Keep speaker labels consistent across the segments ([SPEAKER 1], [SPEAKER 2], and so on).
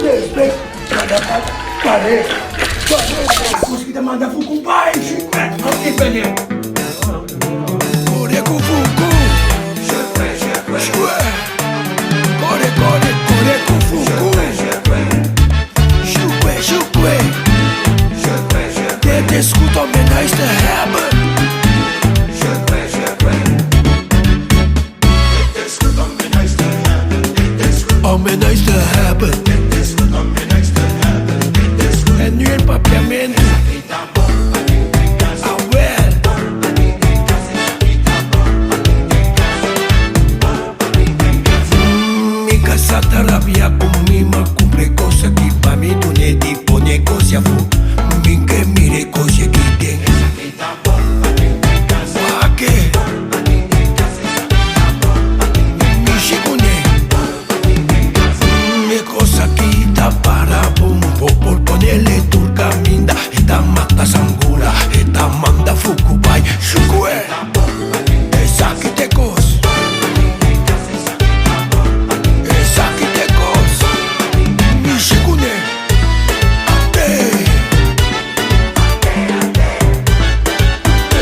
[SPEAKER 1] Respeito, parei. Consegui mandar fuku pai, chiclete, ok, beleza. Corre com fuku. Corre com fuku. Chiclete. Te escuto homenagem de Heaven. Homenagem de Heaven. É nu el papiamento. Mi casa tarabia con mi ma cumple cosa que pa mi tu ne di pone cosa fu. Min que mire cosa que ten. Wake. Mi shikune. Mi cosa que ta para pompo por ponerle turca minda. Esta mata sangula, esta manda fukubai. Shukue. Esa que te cos. Esa que te cos. Mi shikune. Ate.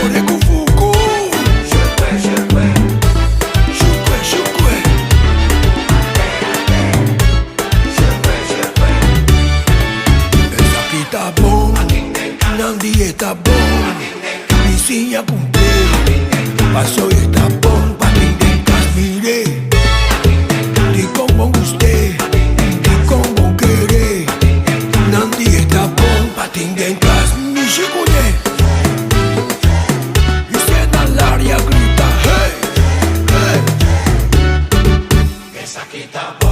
[SPEAKER 1] Ore kufuku. Shukue. Esa que tá bom. Nandi está bom. Vizinha cumple. Passou está bom. Pa quem tem mire. De como gostei. De como querer. Nandi está bom. Pa quem tem me chicune. E cê na área grita. Hey, hey. Essa aqui tá bom.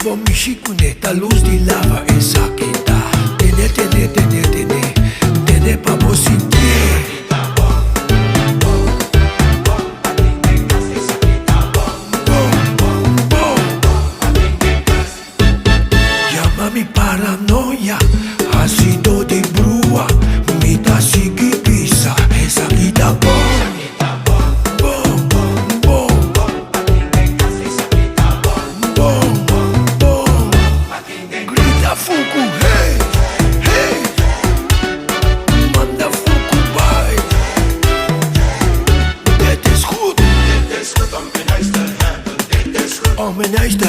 [SPEAKER 1] Bom, mi chicune, esta luz de lava, esa que tá. Tene pa vos sentir. Llama mi paranoia, ácido de brua, mi ta pisa, esa que tá bom. Fuku, hey, hey. Manda fuku, vai. Dit is goed. Homenagem de